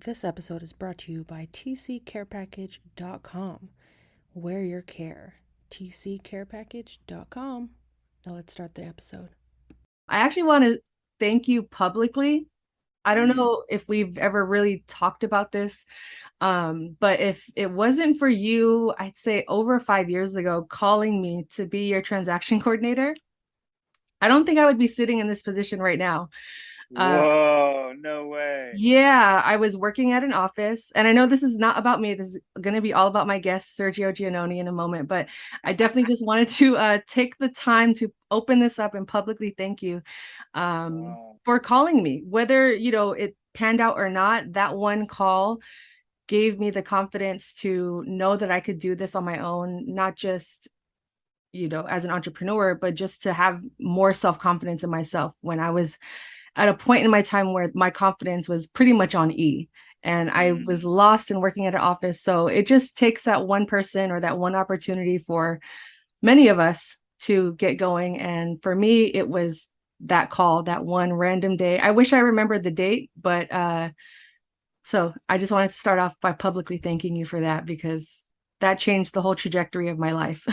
This episode is brought to you by tccarepackage.com. Wear your care. tccarepackage.com. Now let's start the episode. I actually want to thank you publicly. I don't know if we've ever really talked about this, but if it wasn't for you, I'd say over 5 years ago, calling me to be your transaction coordinator, I don't think I would be sitting in this position right now. Whoa, no way. Yeah, I was working at an office, and I know this is not about me. This is going to be all about my guest, Sergio Giannoni, in a moment. But I definitely just wanted to take the time to open this up and publicly thank you Wow. for calling me. Whether, it panned out or not, that one call gave me the confidence to know that I could do this on my own, not just, as an entrepreneur, but just to have more self-confidence in myself when I was at a point in my time where my confidence was pretty much on E and I was Mm. lost in working at an office. So it just takes that one person or that one opportunity for many of us to get going. And for me, it was that call, that one random day. I wish I remembered the date, but so I just wanted to start off by publicly thanking you for that because that changed the whole trajectory of my life.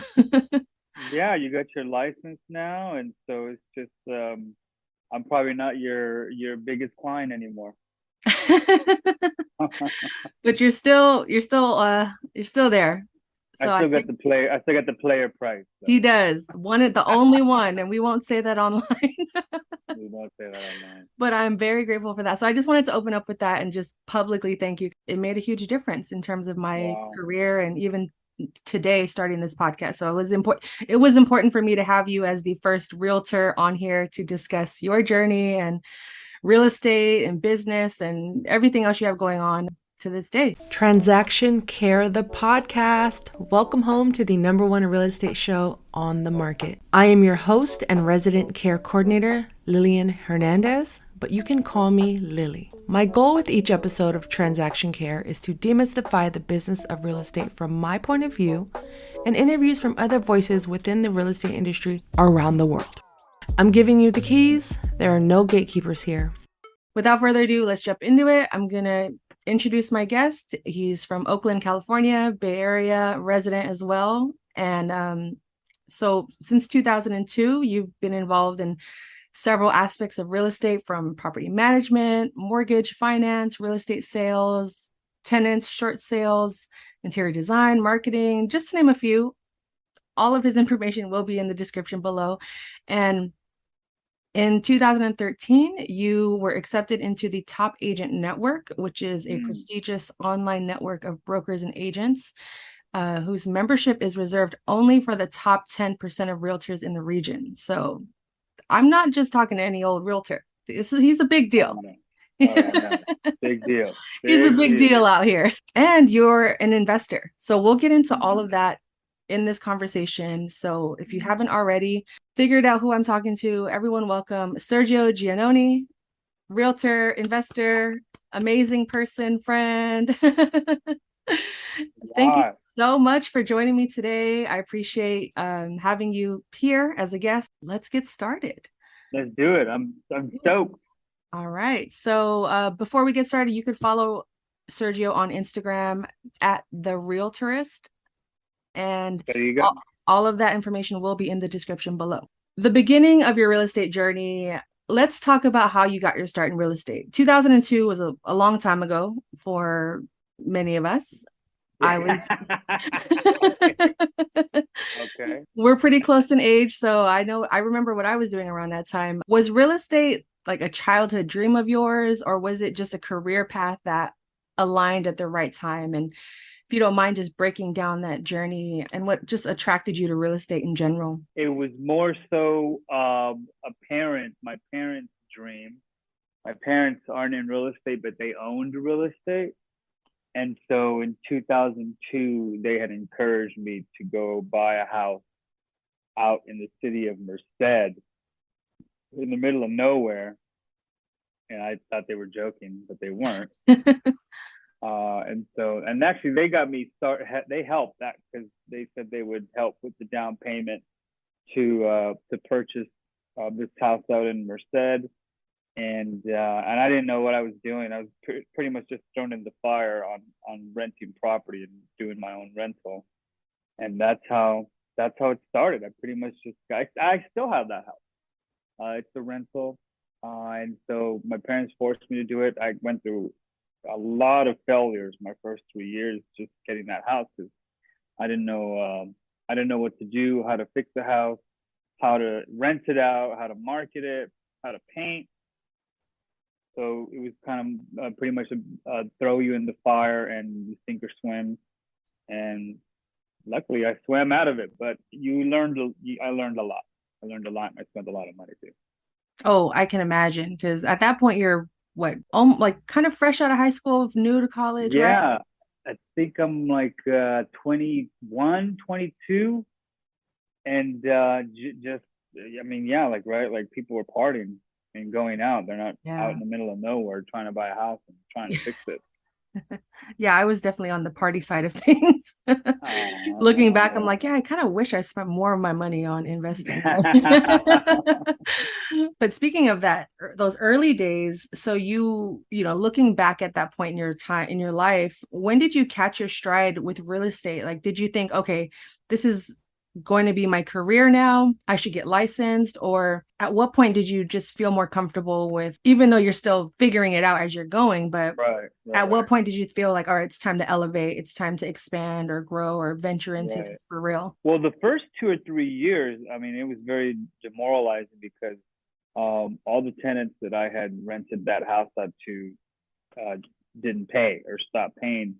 Yeah, you got your license now, and so it's just I'm probably not your biggest client anymore. But you're still there. I So I still got think the play. I still got the player price. he So does. The only one, and we won't say that online. we don't say that online. But I'm very grateful for that. So I just wanted to open up with that and just publicly thank you. It made a huge difference in terms of my Wow. career and even today starting this podcast. So it was important for me to have you as the first realtor on here to discuss your journey and real estate and business and everything else you have going on to this day. Transaction Care, the podcast. Welcome home to the number one real estate show on the market. I am your host and resident care coordinator, Lillian Hernandez, but you can call me Lilly. My goal with each episode of Transaction Care is to demystify the business of real estate from my point of view and interviews from other voices within the real estate industry around the world. I'm giving you the keys. There are no gatekeepers here. Without further ado, let's jump into it. I'm going to introduce my guest. He's from Oakland, California, Bay Area resident as well. And so since 2002, you've been involved in several aspects of real estate from property management, mortgage finance, real estate sales, tenants, short sales, interior design, marketing, just to name a few. All of his information will be in the description below. And in 2013, you were accepted into the Top Agent Network, which is a Mm. prestigious online network of brokers and agents whose membership is reserved only for the top 10% of realtors in the region. So I'm not just talking to any old realtor. He's a big I deal. know. Oh, I know. Big deal. He's a Big big deal. deal out here. And you're an investor. So we'll get into all Mm-hmm. of that in this conversation. So if you Mm-hmm. haven't already figured out who I'm talking to, everyone welcome Sergio Giannoni, realtor, investor, amazing person, friend. Thank you Wow. so much for joining me today. I appreciate having you here as a guest. Let's get started. Let's do it. I'm stoked. All right. So before we get started, you could follow Sergio on Instagram at the Realtorist, and There you all, go. all of that information will be in the description below. The beginning of your real estate journey, let's talk about how you got your start in real estate. 2002 was a long time ago for many of us. I was Okay. we're pretty close in age, so I remember what I was doing around that time. Was real estate like a childhood dream of yours, or was it just a career path that aligned at the right time? And if you don't mind just breaking down that journey and what just attracted you to real estate in general. It was more so my parents' dream. My parents aren't in real estate, but they owned real estate. And so in 2002, they had encouraged me to go buy a house out in the city of Merced in the middle of nowhere. And I thought they were joking, but they weren't. And actually, they got me start. They helped that because they said they would help with the down payment to purchase this house out in Merced. and I didn't know what I was doing. I was pretty much just thrown in the fire on renting property and doing my own rental, and that's how it started. I pretty much just I still have that house. It's a rental, and so my parents forced me to do it. I went through a lot of failures my first 3 years just getting that house because I didn't know I didn't know what to do, how to fix the house, how to rent it out, how to market it, how to paint. So it was kind of pretty much throw you in the fire and you sink or swim. And luckily, I swam out of it. But I learned a lot. I learned a lot. And I spent a lot of money too. Oh, I can imagine because at that point you're what, like kind of fresh out of high school, new to college, right? Yeah, I think I'm like 21, 22, and just I mean, yeah, like right, like people were partying and going out. They're not out Yeah. in the middle of nowhere trying to buy a house and trying to fix it. Yeah, I was definitely on the party side of things. Looking back, I'm like, yeah, I kind of wish I spent more of my money on investing. But speaking of that, those early days, so looking back at that point in your time in your life, when did you catch your stride with real estate? Like, did you think, okay, this is going to be my career now? I should get licensed? Or at what point did you just feel more comfortable with, even though you're still figuring it out as you're going, but Right, at right, what point did you feel like, all right, it's time to elevate, it's time to expand or grow or venture into right. this for real? Well, the first 2 or 3 years, I mean, it was very demoralizing because all the tenants that I had rented that house out to uh, didn't pay or stopped paying.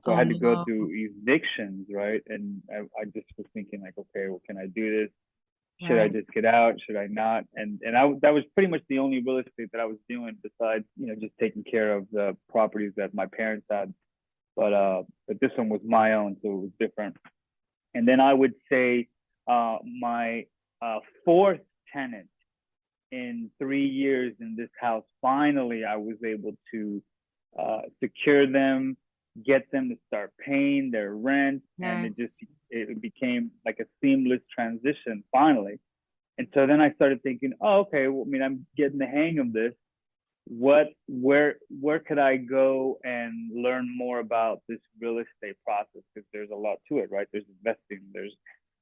So I Oh had to go no. through evictions, right? And I just was thinking like, okay, well, can I do this? Should I Right. just get out? Should I not? And that was pretty much the only real estate that I was doing besides, just taking care of the properties that my parents had. But this one was my own, so it was different. And then I would say my fourth tenant in 3 years in this house, finally I was able to secure them, get them to start paying their rent, and Nice. it became like a seamless transition finally. And so then I started thinking, oh, okay, well, I mean, I'm getting the hang of this. Where could I go and learn more about this real estate process? Because there's a lot to it, right? There's investing, there's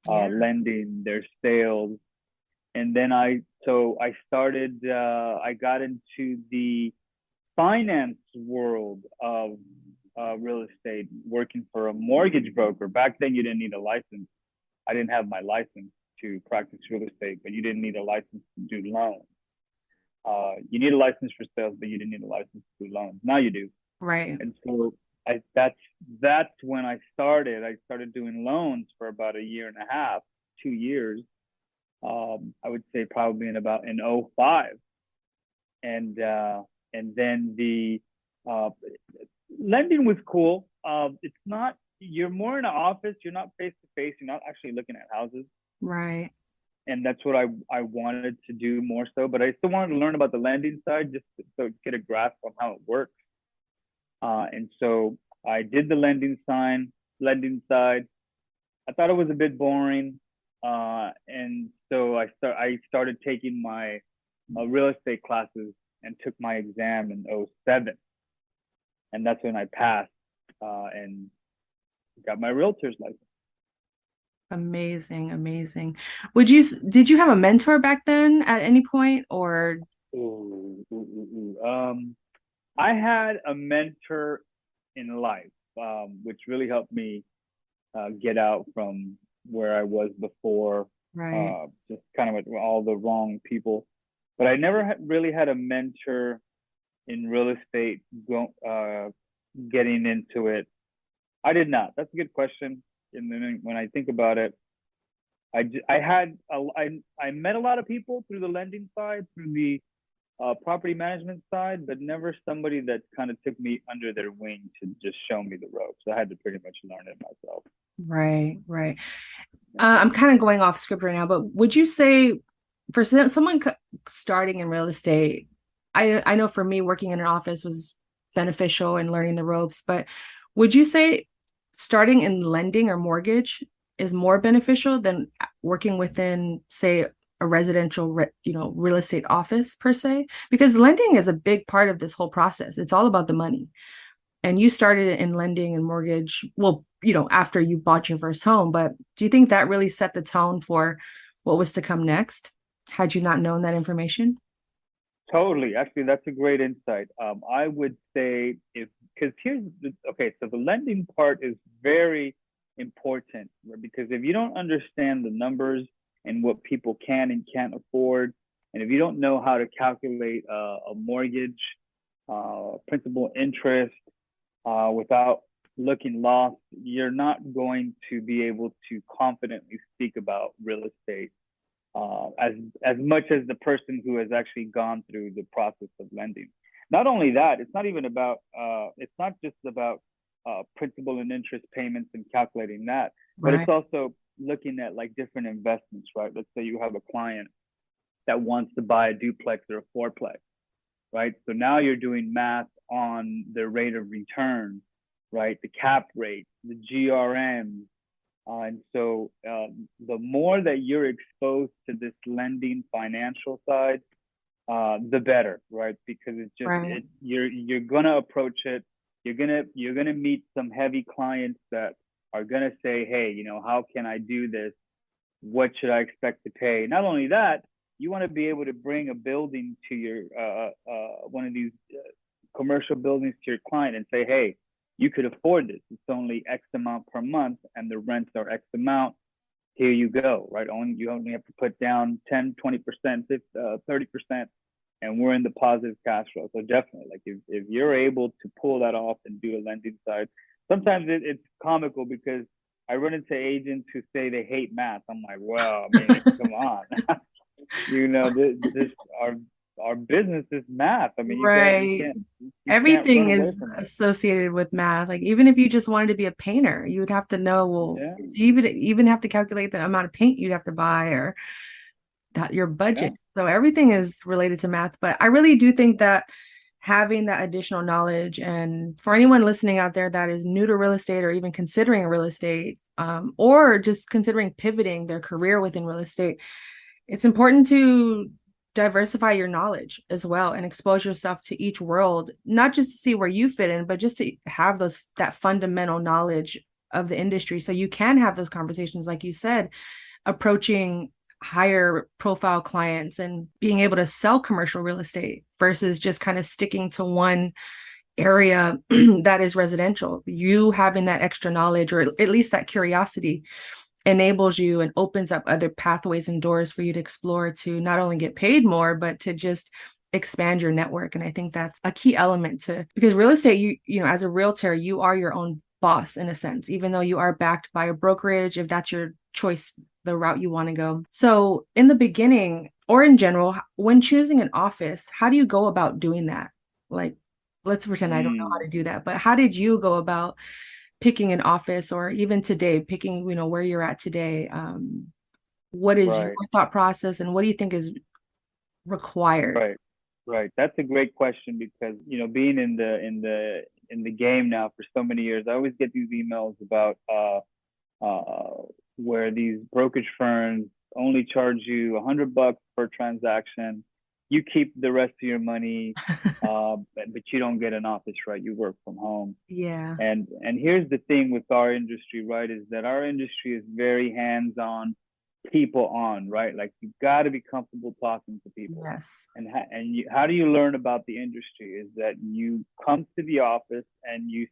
Yeah. lending, there's sales, and then I started I got into the finance world of real estate, working for a mortgage broker. Back then, you didn't need a license. I didn't have my license to practice real estate, but you didn't need a license to do loans. You need a license for sales, but you didn't need a license to do loans. Now you do. Right. And so that's when I started. I started doing loans for about a year and a half, 2 years. I would say probably in '05, and then the uh, lending was cool. It's not You're more in an office. You're not face to face. You're not actually looking at houses, Right. and that's what I wanted to do more so. But I still wanted to learn about the lending side just to get a grasp on how it works. And so I did the lending side. I thought it was a bit boring, and so I started taking my real estate classes and took my exam in '07, and that's when I passed and got my realtor's license. Amazing. Amazing. Did you have a mentor back then at any point or Ooh, ooh, ooh, ooh. I had a mentor in life, which really helped me get out from where I was before, right? just kind of with all the wrong people. But I never really had a mentor in real estate getting into it. I did not. That's a good question. And then when I think about it, I met a lot of people through the lending side, through the property management side, but never somebody that kind of took me under their wing to just show me the ropes. I had to pretty much learn it myself. Right, right. I'm kind of going off script right now, but would you say for someone starting in real estate, I know for me working in an office was beneficial and learning the ropes, but would you say starting in lending or mortgage is more beneficial than working within, say, a residential, real estate office per se? Because lending is a big part of this whole process. It's all about the money. And you started in lending and mortgage, well, after you bought your first home, but do you think that really set the tone for what was to come next? Had you not known that information? Totally. Actually, that's a great insight. I would say because okay, so the lending part is very important, right? Because if you don't understand the numbers and what people can and can't afford, and if you don't know how to calculate a mortgage, principal interest, without looking lost, you're not going to be able to confidently speak about real estate as much as the person who has actually gone through the process of lending. Not only that, it's not just about principal and interest payments and calculating that, but Right. it's also looking at like different investments, right? Let's say you have a client that wants to buy a duplex or a fourplex, right? So now you're doing math on the rate of return, right? The cap rate, the GRM, and so the more that you're exposed to this lending financial side, the better, right? Because Right. you're gonna approach it. You're gonna meet some heavy clients that are gonna say, hey, how can I do this? What should I expect to pay? Not only that, you want to be able to bring a building to your one of these commercial buildings to your client and say, hey, you could afford this. It's only X amount per month and the rents are X amount. Here you go, right? You only have to put down 10, 20%, 30%, and we're in the positive cash flow. So definitely, like if you're able to pull that off and do a lending side, sometimes it's comical because I run into agents who say they hate math. I'm like, well, I mean, come on. This our business is math. I mean, Right. you can't run Everything away is from it. associated with math. Like even if you just wanted to be a painter, you would have to know, well, Yeah, you even have to calculate the amount of paint you'd have to buy or that your yeah, budget. So everything is related to math. But I really do think that having that additional knowledge, and for anyone listening out there that is new to real estate or even considering real estate, or just considering pivoting their career within real estate, it's important to diversify your knowledge as well and expose yourself to each world, not just to see where you fit in, but just to have that fundamental knowledge of the industry so you can have those conversations, like you said, approaching higher profile clients and being able to sell commercial real estate versus just kind of sticking to one area that is residential. You having that extra knowledge or at least that curiosity enables you and opens up other pathways and doors for you to explore to not only get paid more, but to just expand your network. And I think that's a key element to, because real estate, as a realtor, you are your own boss in a sense, even though you are backed by a brokerage, if that's your choice, the route you want to go. So in the beginning or in general, when choosing an office, how do you go about doing that? Like, let's pretend I don't know how mm, to do that, but how did you go about picking an office or even today, picking, where you're at today? What is your right, thought process and what do you think is required? right, right. That's a great question because being in the game now for so many years, I always get these emails about where these brokerage firms only charge you $100 per transaction. You keep the rest of your money, but you don't get an office, right? You work from home. Yeah. And here's the thing with our industry, right? Is that our industry is very hands-on, people on, right? Like you got to be comfortable talking to people. Yes. How do you learn about the industry? Is that you come to the office and you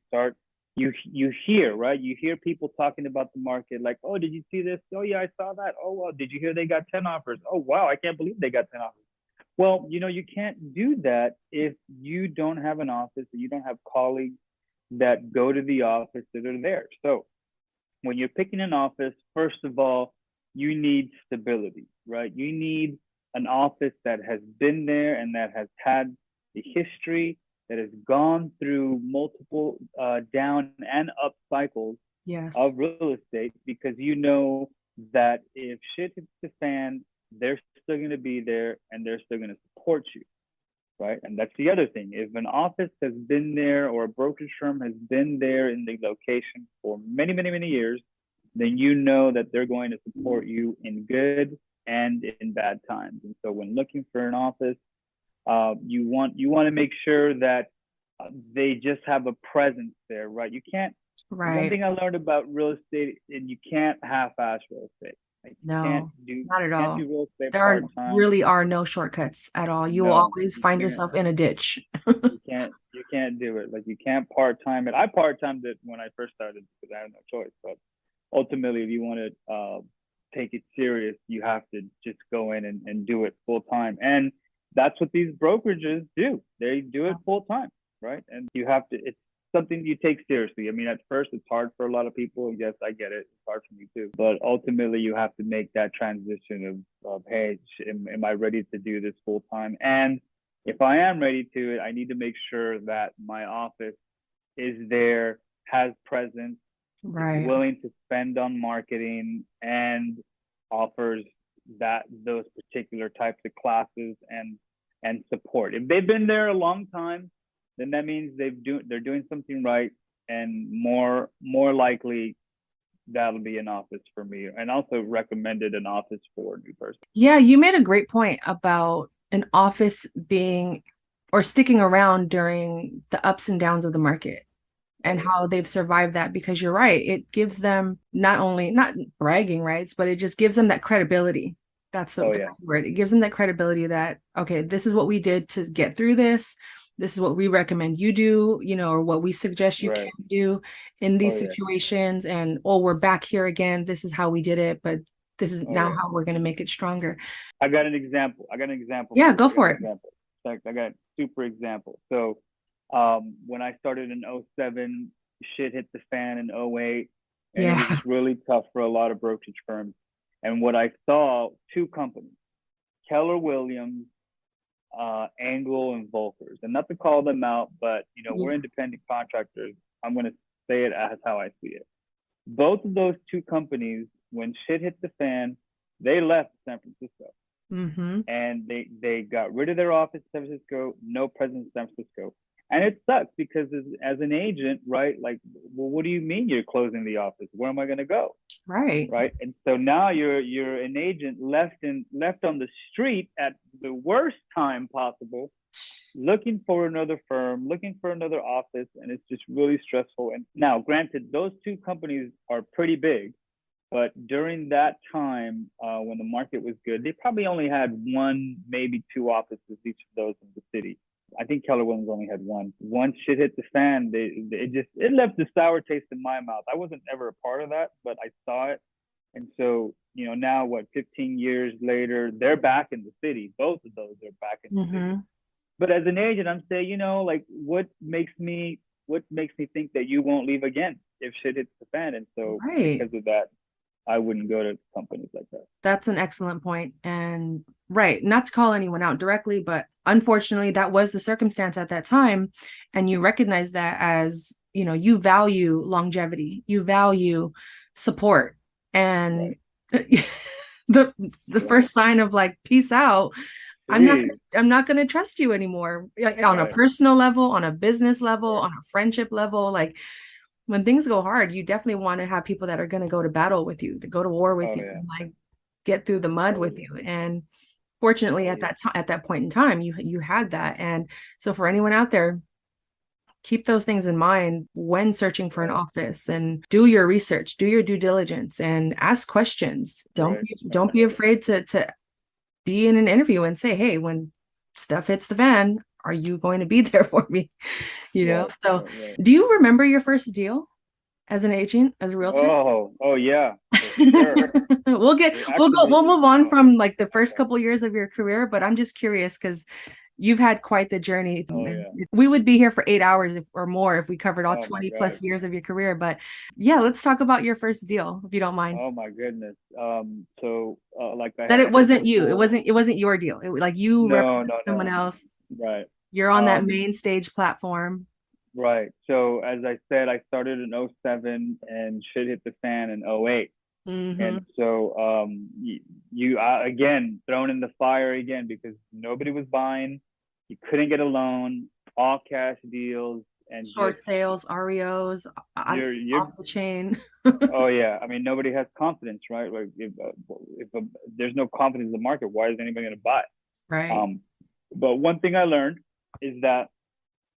hear, right? You hear people talking about the market, like, oh, did you see this? Oh yeah, I saw that. Oh well, did you hear they got 10 offers? Oh wow, I can't believe they got 10 offers. Well, you can't do that if you don't have an office, and you don't have colleagues that go to the office that are there. So when you're picking an office, first of all, you need stability, right? You need an office that has been there and that has had the history, that has gone through multiple down and up cycles Yes. of real estate, because you know that if shit hits the fan, they're still going to be there and they're still going to support you, right? And that's the other thing. If an office has been there or a brokerage firm has been there in the location for many, many, many years, then you know that they're going to support you in good and in bad times. And so when looking for an office, you want to make sure that they just have a presence there, right? You can't. One Right. thing I learned about real estate, and you can't half-ass real estate. Like No, not at can't all. do real estate There part time. really are no shortcuts at all. You will No, always you find can't. yourself in a ditch. You can't do it. Like you can't part time it. I part timed it when I first started because I had no choice. But ultimately, if you want to take it serious, you have to just go in and do it full time. And that's what these brokerages do. They do it full time, right? And you have to. It's something you take seriously. I mean, at first, it's hard for a lot of people. Yes, I get it. It's hard for me too. But ultimately, you have to make that transition of hey, am I ready to do this full time? And if I am ready to, I need to make sure that my office is there, has presence, is Right. willing to spend on marketing, and offers those particular types of classes and support. If they've been there a long time, then that means they're doing something right, and more likely that'll be an office for me. And also recommended an office for a new person. Yeah, you made a great point about an office being or sticking around during the ups and downs of the market and how they've survived that, because you're right. It gives them not bragging rights, but it just gives them that credibility. That's the Yeah. word. It gives them that credibility that, okay, this is what we did to get through this. This is what we recommend you do, or what we suggest you can do in these situations. And, oh, we're back here again. This is how we did it, but this is now how we're going to make it stronger. I got an example. Yeah, go for it. I got a super example. So when I started in 07, shit hit the fan in 08, and it was just really tough for a lot of brokerage firms. And what I saw, two companies, Keller Williams, Angle, and Volkers. And not to call them out, but we're independent contractors. I'm going to say it as how I see it. Both of those two companies, when shit hit the fan, they left San Francisco. Mm-hmm. And they got rid of their office in San Francisco, no presence in San Francisco. And it sucks because as an agent, right? Like, well, what do you mean you're closing the office? Where am I going to go? Right. Right. And so now you're an agent left on the street at the worst time possible, looking for another firm, looking for another office, and it's just really stressful. And now, granted, those two companies are pretty big, but during that time, when the market was good, they probably only had one, maybe two offices, each of those in the city. I think Keller Williams only had one. Once shit hit the fan, it left a sour taste in my mouth. I wasn't ever a part of that, but I saw it. And so, now 15 years later, they're back in the city. Both of those are back in the city. But as an agent, I'm saying, like, what makes me think that you won't leave again if shit hits the fan? And so because of that, I wouldn't go to companies like that. That's an excellent point. And right, not to call anyone out directly, but unfortunately, that was the circumstance at that time. And you recognize that as, you value longevity, you value support. And the first sign of like, peace out, I'm not going to trust you anymore on a personal level, on a business level, on a friendship level. Like, when things go hard, you definitely want to have people that are going to go to battle with you, to go to war with you, and like get through the mud with you. And fortunately, at that point in time, you had that. And so, for anyone out there, keep those things in mind when searching for an office, and do your research, do your due diligence, and ask questions. Don't be afraid to be in an interview and say, hey, when stuff hits the fan, are you going to be there for me? So do you remember your first deal as an agent, as a realtor? Oh yeah, for sure. We'll move on from like the first couple years of your career, but I'm just curious because you've had quite the journey. We would be here for 8 hours or more if we covered all 20 plus years of your career. But yeah, let's talk about your first deal, if you don't mind. Oh my goodness. So like that it wasn't you. It wasn't your deal. Like you represent someone else. Right. You're on that main stage platform. Right. So as I said, I started in 07 and shit hit the fan in 08. And so you again thrown in the fire again because nobody was buying. You couldn't get a loan, all cash deals. and Short just sales, REOs, you're off the chain. oh yeah, I mean nobody has confidence, right? Like if there's no confidence in the market, why is anybody going to buy? Right. Um, but one thing I learned is that,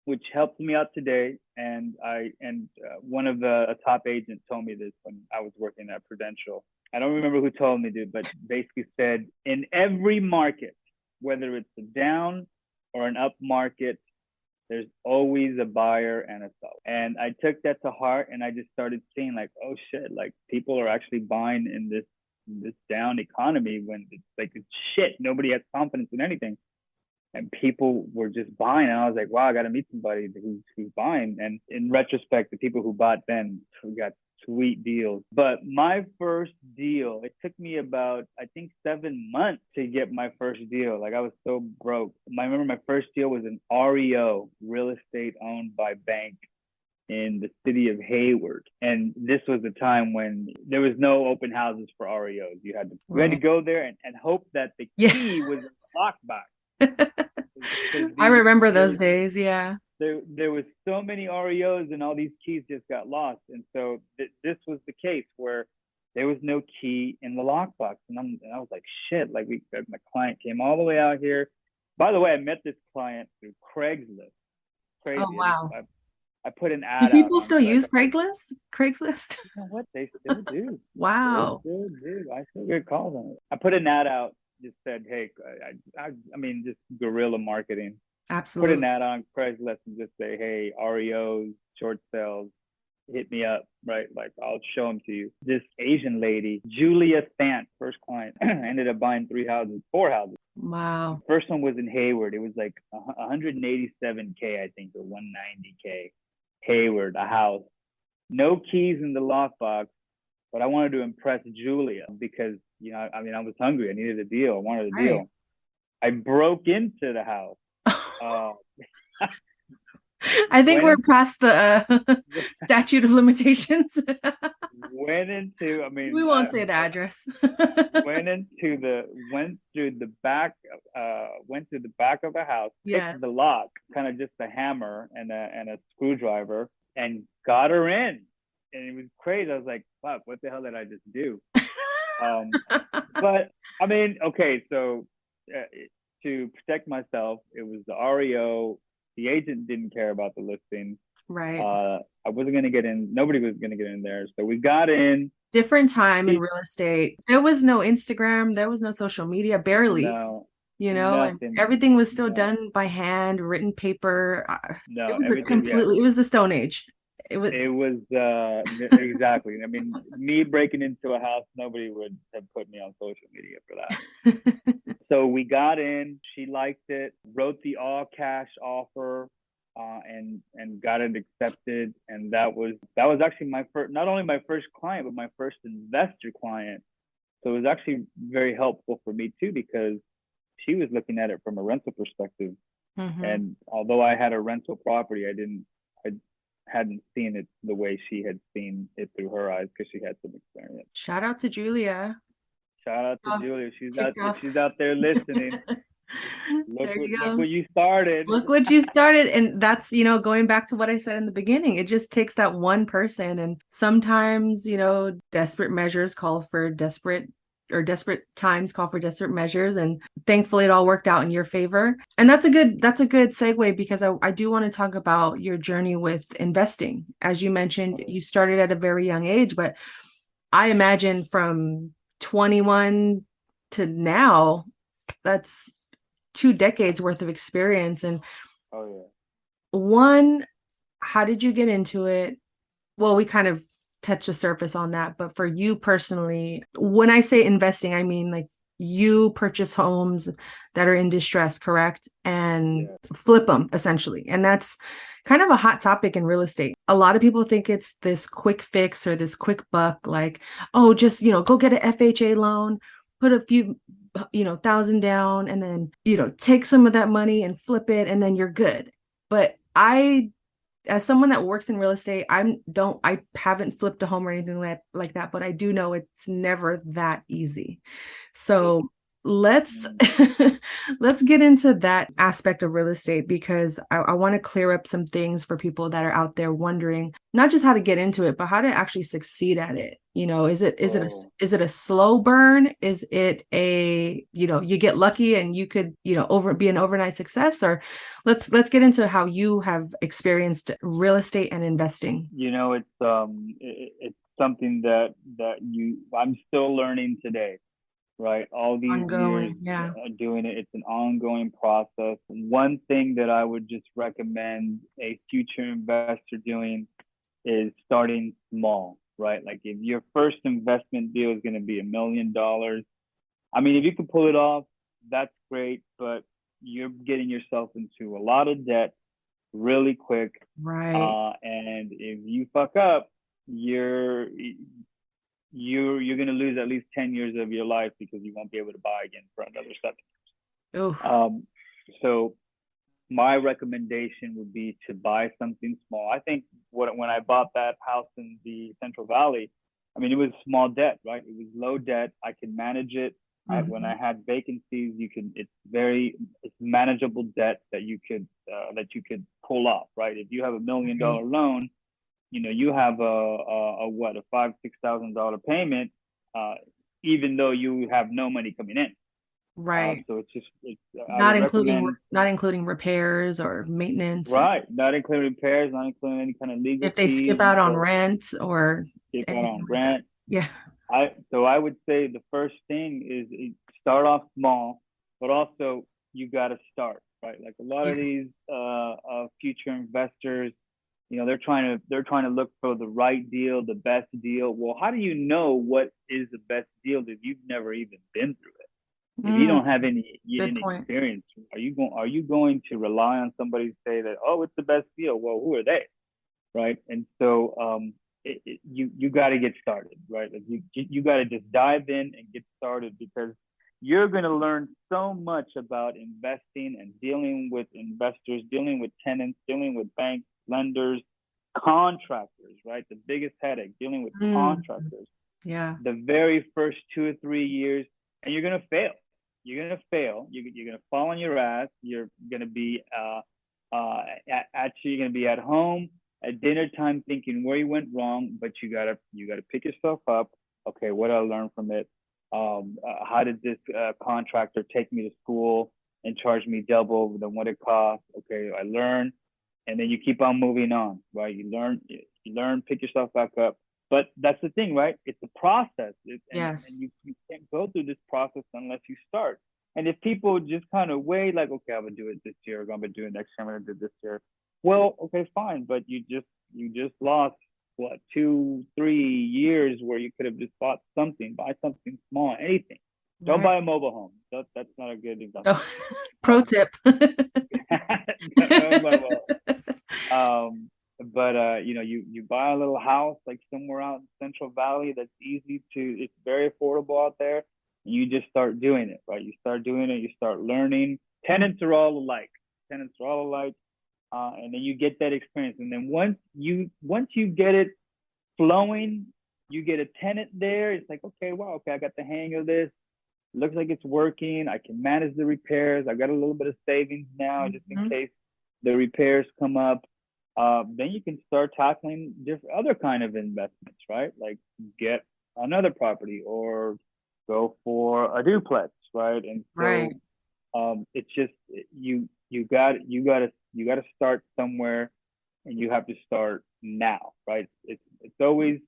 which helped me out today, and one of the a top agent told me this when I was working at Prudential. I don't remember who told me, dude, but basically said in every market, whether it's a down or an up market, there's always a buyer and a seller. And I took that to heart, and I just started seeing like, oh shit, like people are actually buying in this down economy when it's like it's shit. Nobody has confidence in anything, and people were just buying. And I was like, wow, I got to meet somebody who's buying. And in retrospect, the people who bought then got sweet deals. But my first deal, it took me about, I think, 7 months to get my first deal. Like I was so broke. I remember my first deal was an REO, real estate owned by bank, in the city of Hayward. And this was the time when there was no open houses for REOs. You had to go there and hope that the Yeah. key was in the lockbox. I remember those days. Yeah. There was so many REOs and all these keys just got lost. And so this was the case where there was no key in the lockbox. And I was like, shit, like my client came all the way out here. By the way, I met this client through Craigslist. Crazy. Oh, wow. I put an Do ad out people on still use Craigslist. Craigslist? You know what? They still do. Wow. They still do. I still get calls on it. I put an ad out, just said, hey, I mean, just guerrilla marketing. Absolutely. Put an ad on Craigslist and just say, hey, REOs, short sales, hit me up, right? Like I'll show them to you. This Asian lady, Julia Thant, first client, ended up buying 4 houses. Wow. First one was in Hayward. It was like 187K, I think, or 190K. Hayward, a house. No keys in the lockbox, but I wanted to impress Julia because, you know, I mean, I was hungry. I needed a deal. I wanted a deal. I broke into the house. I think we're past the statute of limitations. Went into, I mean, we won't say the address. went through the back of the house, picked the lock, kind of just a hammer and a screwdriver, and got her in. And it was crazy. I was like, fuck, what the hell did I just do? But I mean, okay, so to protect myself, it was the REO. The agent didn't care about the listing. Right. I wasn't going to get in. Nobody was going to get in there. So we got in. Different time in real estate. There was no Instagram. There was no social media, barely. No, you know, and everything was still done by hand, written paper. No, it was it was the Stone Age. It was exactly. I mean, me breaking into a house, nobody would have put me on social media for that. So we got in, she liked it, wrote the all cash offer, and got it accepted. And that was actually my first, not only my first client, but my first investor client. So it was actually very helpful for me too, because she was looking at it from a rental perspective. Mm-hmm. And although I had a rental property, I hadn't seen it the way she had seen it through her eyes, because she had some experience. Shout out to Julia. Shout out to Julia. She's out there listening. Look what you started. Look what you started. And that's, you know, going back to what I said in the beginning, it just takes that one person. And sometimes, you know, desperate measures call for desperate times call for desperate measures. And thankfully it all worked out in your favor. And that's a good segue, because I do want to talk about your journey with investing. As you mentioned, you started at a very young age, but I imagine from 21 to now, that's 2 decades worth of experience. And one, how did you get into it? Well, we kind of touch the surface on that, but for you personally, when I say investing, I mean like you purchase homes that are in distress, correct? And flip them essentially. And that's kind of a hot topic in real estate. A lot of people think it's this quick fix or this quick buck, like, oh, just, you know, go get an FHA loan, put a few, you know, $1,000 down, and then, you know, take some of that money and flip it, and then you're good. But as someone that works in real estate, I haven't flipped a home or anything like that, but I do know it's never that easy. So let's Mm. let's get into that aspect of real estate because I want to clear up some things for people that are out there wondering not just how to get into it, but how to actually succeed at it. You know, Oh, is it a slow burn? Is it a, you know, you get lucky and you could, you know, over be an overnight success? Or let's get into how you have experienced real estate and investing. it's something that I'm still learning today, right? All these years Ongoing, yeah. doing it, it's an ongoing process. One thing that I would just recommend a future investor doing is starting small, right? Like if your first investment deal is going to be $1 million, I mean, if you can pull it off, that's great, but you're getting yourself into a lot of debt really quick. Right. And if you fuck up, you're you're going to lose at least 10 years of your life because you won't be able to buy again for another 7. Oof. So my recommendation would be to buy something small. I think when I bought that house in the Central Valley, I mean, it was small debt, right? It was low debt. I could manage it. When I Mhm. had vacancies, it's manageable debt that you could pull off, right? If you have $1 million Right. loan, you have a what, a $5,000-6,000 payment, uh, even though you have no money coming in. Right. So I would recommend. Not including repairs or maintenance Right, not including repairs, not including any kind of legal if they fees, skip and out on so rent or keep that anything on like that. rent. Yeah. I would say the first thing is start off small, but also you got to start, right? Like a lot Yeah. of these future investors, they're trying to look for the right deal, the best deal. Well, how do you know what is the best deal if you've never even been through it? If you Mm, don't have any good any point. experience, are you going to rely on somebody to say that, oh, it's the best deal? Well, who are they, right? And so you got to get started, right? Like you got to just dive in and get started, because you're going to learn so much about investing and dealing with investors, dealing with tenants, dealing with banks, lenders, contractors, right? The biggest headache, dealing with Mm, contractors yeah. the very first 2 or 3 years, and you're gonna fail. You're gonna fail. You're gonna fall on your ass. You're gonna be actually you're gonna be at home at dinner time thinking where you went wrong, but you gotta pick yourself up. Okay, what did I learn from it? How did this contractor take me to school and charge me double than what it cost? Okay, I learned, and then you keep on moving on, right? You learn, pick yourself back up. But that's the thing, right? It's a process, and Yes. you can't go through this process unless you start. And if people just kind of wait, like, okay, I'm gonna do it this year, I'm gonna do it next year, I'm gonna do it this year. Well, okay, fine, but you just lost what, 2 3 years where you could have just bought something, buy something small, anything. Don't Right. buy a mobile home. That's not a good Oh, investment. pro Um, tip. don't buy a mobile. But you buy a little house like somewhere out in Central Valley that's it's very affordable out there, and you just start doing it, right? You start doing it, you start learning. Mm, Tenants are all alike. Tenants are all alike, and then you get that experience. And then once you get it flowing, you get a tenant there. It's like, okay, wow, okay, I got the hang of this. Looks like it's working. I can manage the repairs. I got a little bit of savings now just in mhm. case the repairs come up. Then you can start tackling different other kind of investments, right? Like get another property or go for a duplex, right? And Right. so it's just you got to start somewhere, and you have to start now, right? It's always,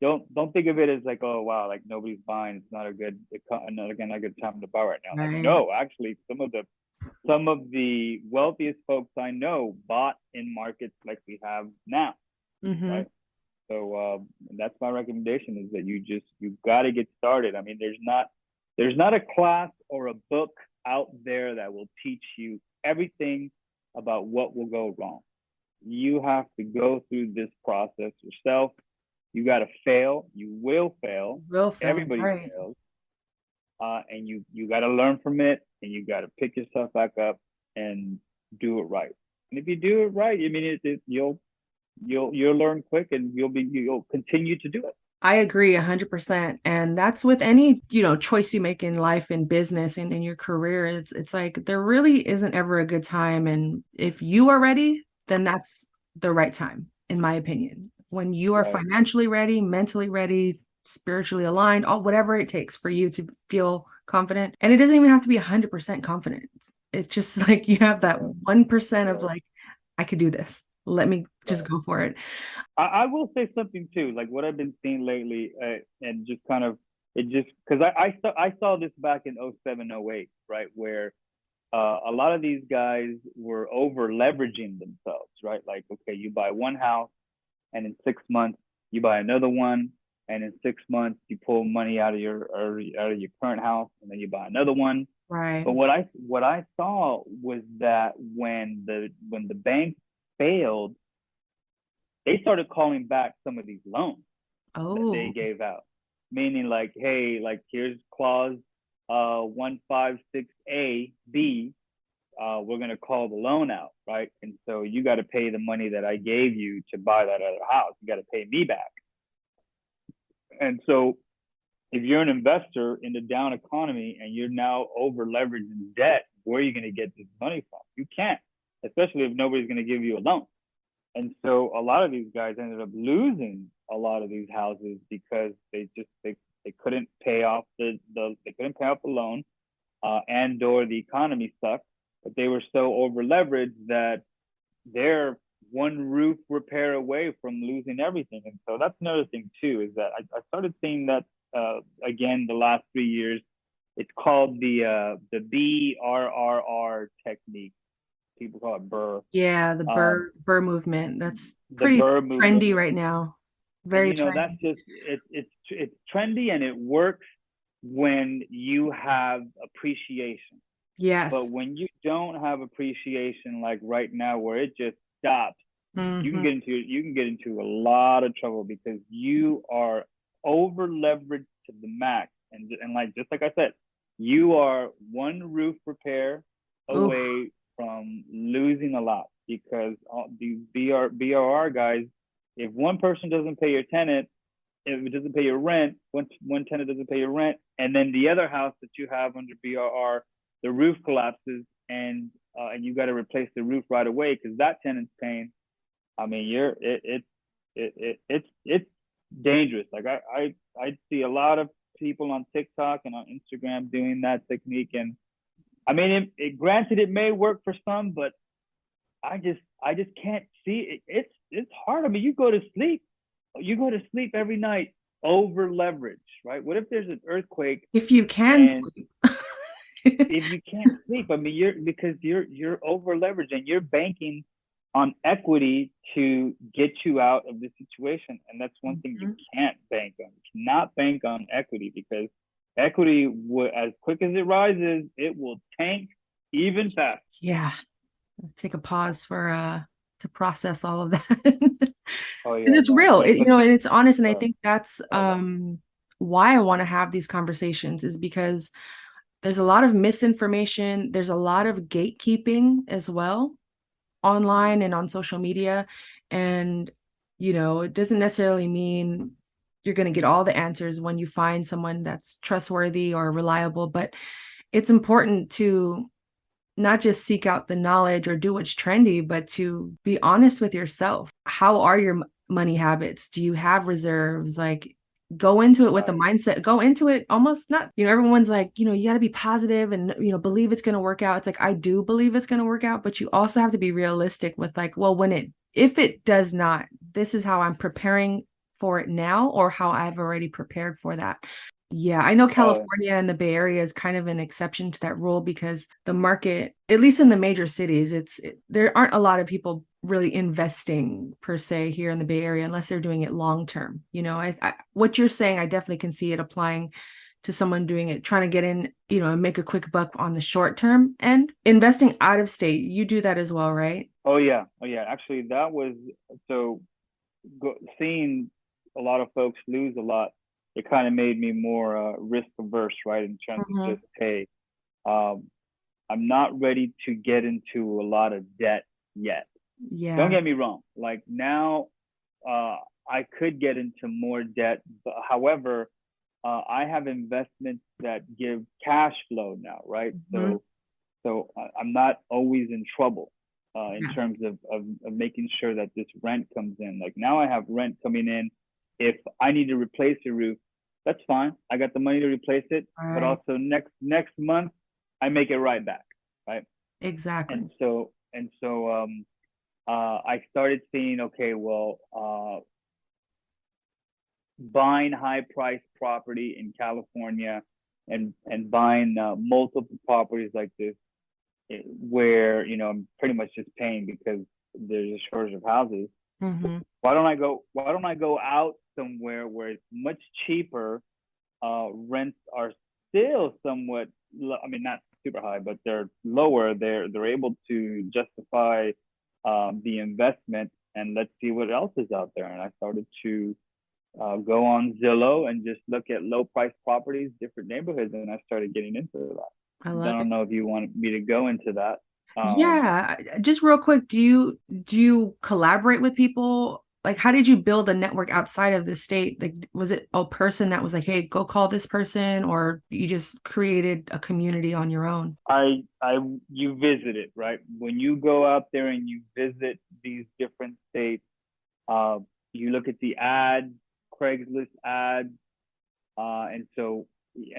don't think of it as like, oh wow, like nobody's buying, it's not a good, not again a good time to buy right now. Like, Right. no, actually, some of the wealthiest folks I know bought in markets like we have now, Hmm. right? So that's my recommendation, is that you got to get started. I mean, there's not a class or a book out there that will teach you everything about what will go wrong. You have to go through this process yourself. You got to fail. You will fail. Will film. Everybody Right. fails, and you got to learn from it, and you got to pick yourself back up and do it right. And if you do it right, I mean, you'll learn quick, and you'll continue to do it. I agree 100%. And that's with any, choice you make in life and business and in your career. It's like there really isn't ever a good time. And if you are ready, then that's the right time, in my opinion. When you are Right. financially ready, mentally ready, spiritually aligned, all whatever it takes for you to feel confident. And it doesn't even have to be 100% confidence. It's just like you have that Right. 1% of Right. like, I could do this. Let me just Right. go for it. I will say something too, like what I've been seeing lately, and just kind of it just because I saw this back in 07, 08, right, where a lot of these guys were over leveraging themselves, right? Like, okay, you buy one house, and in 6 months you buy another one, and in 6 months you pull money out of your current house, and then you buy another one. Right. But what I saw was that when the bank failed, they started calling back some of these loans that they Oh, gave out, meaning like, hey, like here's clause 156A B. We're gonna call the loan out, right? And so you got to pay the money that I gave you to buy that other house. You got to pay me back. And so if you're an investor in the down economy and you're now over leveraged in debt, where are you going to get this money from? You can't, especially if nobody's going to give you a loan. And so a lot of these guys ended up losing a lot of these houses because they couldn't pay off they couldn't pay off the loan, and or the economy sucked, but they were so over leveraged that they're one roof repair away from losing everything. And so that's another thing too, is that I started seeing that again the last 3 years. It's called the BRRR technique. People call it Burr. yeah, the Um, Burr movement. That's the pretty Burr movement, trendy right now. and Very that's trendy. just it's trendy and it works when you have appreciation. But Yes. when you don't have appreciation, like right now, where it just stops, Hmm. you can get into a lot of trouble because you are over leveraged to the max, and like just like I said, you are one roof repair Oof. away from losing a lot because all these BRR guys, if one person doesn't pay your tenant, if it doesn't pay your rent, one tenant doesn't pay your rent, and then the other house that you have under BRR, the roof collapses, and you got to replace the roof right away because that tenant's paying. I mean, it's dangerous. Like I see a lot of people on TikTok and on Instagram doing that technique, and I mean, granted it may work for some, but I just can't see it. It's hard. I mean, you go to sleep every night over leverage, right? What if there's an earthquake If you can and sleep. if you can't sleep? I mean, you're over leveraged and you're banking on equity to get you out of this situation, and that's one thing you Mhm. can't bank on. You cannot bank on equity because equity, as quick as it rises, it will tank even faster. Yeah. Take a pause for to process all of that. Oh And yeah, it's no, real. just like And it's honest. And I uh, think that's why I want to have these conversations is because there's a lot of misinformation. There's a lot of gatekeeping as well online and on social media. And, it doesn't necessarily mean you're going to get all the answers when you find someone that's trustworthy or reliable, but it's important to not just seek out the knowledge or do what's trendy, but to be honest with yourself. How are your money habits? Do you have reserves? Like, go into it with the right. mindset, go into it almost not, everyone's like, you got to be positive and, believe it's going to work out. It's like, I do believe it's going to work out, but you also have to be realistic with like, well, if it does not, this is how I'm preparing for it now or how I've already prepared for that. Yeah, I know Oh, California and the Bay Area is kind of an exception to that rule because the market, at least in the major cities, there aren't a lot of people really investing per se here in the Bay Area unless they're doing it long term. What you're saying, I definitely can see it applying to someone doing it, trying to get in, and make a quick buck on the short term and investing out of state. You do that as well, right? oh yeah, oh yeah. Actually, that was so seeing a lot of folks lose a lot. It kind of made me more risk averse, right? In terms of Hmm. just, hey, um, I'm not ready to get into a lot of debt yet. Don't Yeah. get me wrong. Like now, uh, I could get into more debt. But however, I have investments that give cash flow now, right? Mhm. I'm not always in trouble in Yes. terms of making sure that this rent comes in. Like now I have rent coming in. If I need to replace a roof, that's fine. I got the money to replace it. All But right. also next month, I make it right back, right? Exactly. I started seeing, okay, well, buying high price property in California and buying multiple properties like this, where I'm pretty much just paying because there's a shortage of houses. Hmm. Why don't I go out somewhere where it's much cheaper? Rents are still somewhat, I mean, not super high, but they're lower. They're able to justify the investment, and let's see what else is out there. And I started to go on Zillow and just look at low price properties, different neighborhoods, and I started getting into I that. I love it. don't know if you want me to go into that. Yeah, just real quick, do you collaborate with people? Like, how did you build a network outside of the state? Like, was it a person that was like, "Hey, go call this person," or you just created a community on your own? I you visit it, right? When you go out there and you visit these different states, uh, you look at the ads, Craigslist ads, and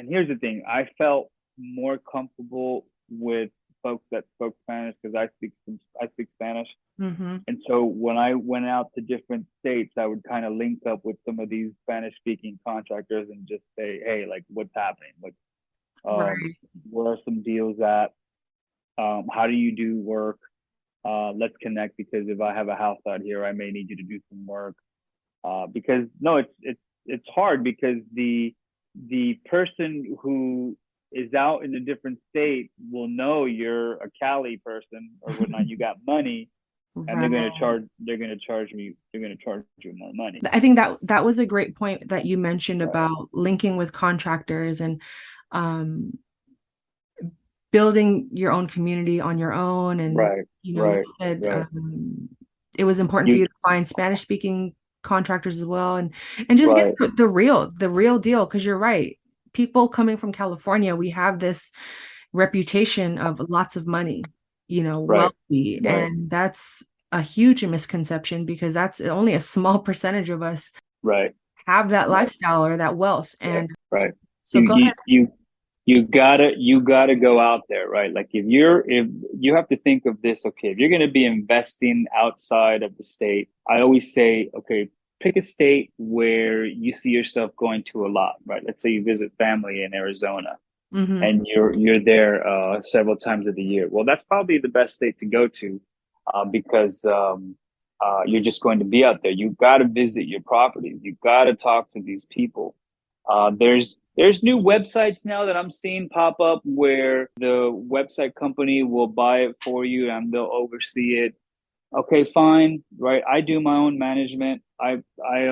here's the thing: I felt more comfortable with folks that spoke Spanish because I speak Spanish. Mm-hmm. And so when I went out to different states, I would kind of link up with some of these Spanish speaking contractors and just say, hey, like what's happening? Right. Where are some deals at? How do you do work? Let's connect because if I have a house out here, I may need you to do some work. Because no, it's hard because the person who is out in a different state will know you're a Cali person or whatnot. You got money, and Right. they're gonna charge you more money. I think that was a great point that you mentioned Right, about linking with contractors and um building your own community on your own. And right, like right, you said, right. it was important for You you to find Spanish speaking contractors as well, and just get right, the real deal, because you're right. People coming from California, we have this reputation of lots of money, right, wealthy, right, and that's a huge misconception, because that's only a small percentage of us right, have that right, lifestyle or that wealth. right, And right. so You go you ahead. you you gotta go out there, right? Like if you have to think of this, okay, if you're gonna be investing outside of the state, I always say, okay, pick a state where you see yourself going to a lot, right? Let's say you visit family in Arizona Hmm. and you're there several times of the year. Well, that's probably the best state to go to because you're just going to be out there. You got to visit your properties. You got to talk to these people. There's new websites now that I'm seeing pop up where the website company will buy it for you and they'll oversee it. Okay, fine, right? I do my own management. I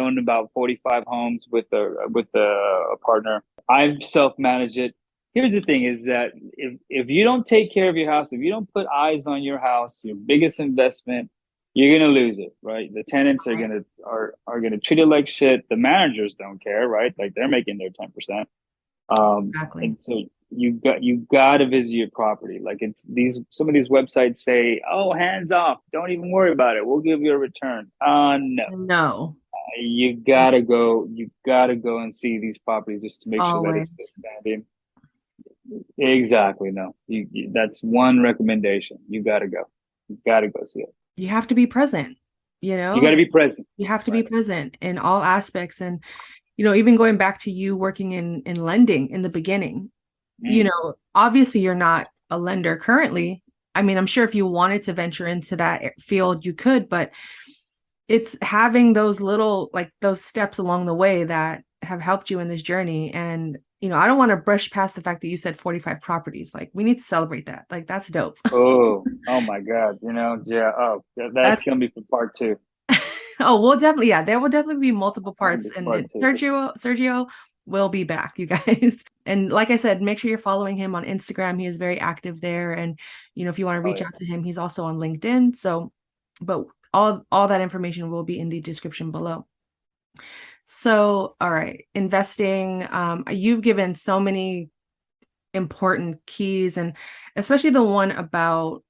own about 45 homes with a partner. I self manage it. Here's the thing: is that if you don't take care of your house, if you don't put eyes on your house, your biggest investment, you're gonna lose it, right? The tenants are Right. gonna treat it like shit. The managers don't care, right? Like they're making their 10%. Exactly. And so you got to visit your property. Like it's these some of these websites say, "Oh, hands off, don't even worry about it. We'll give you a return." No, No, you gotta go and see these properties just to make sure that it's still always. standing. Exactly. No, that's one recommendation. You gotta go. You gotta go see it. You have to be present, you You know, gotta be present. you have to be Right. present in all aspects. And, even going back to you working in lending in the beginning, Mm. obviously you're not a lender currently. I mean, I'm sure if you wanted to venture into that field, you could, but it's having those little, like those steps along the way that have helped you in this journey. And, I don't want to brush past the fact that you said 45 properties. Like, we need to celebrate that. Like, that's dope. Oh my God. Yeah. Oh, that's That's gonna be for part two. Oh, we'll definitely, yeah, there will definitely be multiple That'll parts. be And part two. Sergio will be back, you guys. And like I said, make sure you're following him on Instagram. He is very active there. And, if you want to Oh reach yeah. out to him, he's also on LinkedIn. So, but all that information will be in the description below. So, all right, investing, you've given so many important keys, and especially the one about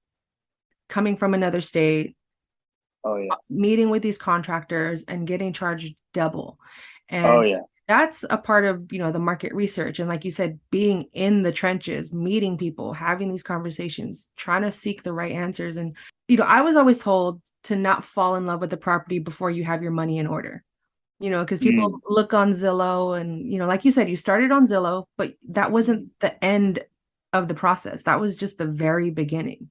coming from another state, Oh yeah. meeting with these contractors and getting charged double. Oh And yeah. that's a part of, the market research. And like you said, being in the trenches, meeting people, having these conversations, trying to seek the right answers. And, I was always told to not fall in love with the property before you have your money in order. Because people Mm. look on Zillow and, like you said, you started on Zillow, but that wasn't the end of the process. That was just the very beginning,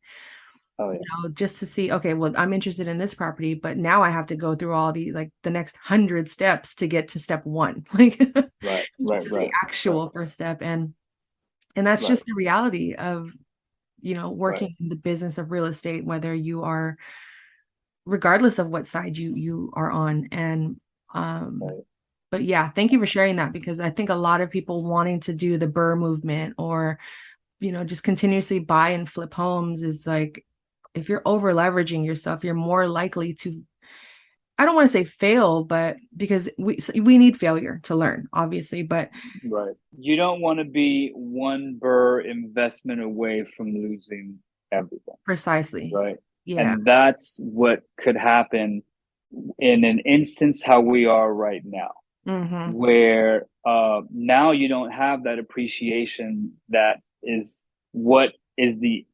Oh yeah. just to see, okay, well, I'm interested in this property, but now I have to go through all the next 100 steps to get to step one, like to Right. Right. the Right. Right. actual first step. And that's Right. just the reality of, Right. working in the business of real estate, whether you are, regardless of what side you are on. And Right. but yeah, thank you for sharing that, because I think a lot of people wanting to do the Burr movement, or just continuously buy and flip homes, is like, if you're over leveraging yourself, you're more likely to, I don't want to say fail, but because we need failure to learn, obviously, but Right. You don't want to be one Burr investment away from losing everything. precisely. Right. Yeah. And that's what could happen in an instance how we are right now, Mm-hmm. where now you don't have that appreciation that is what is the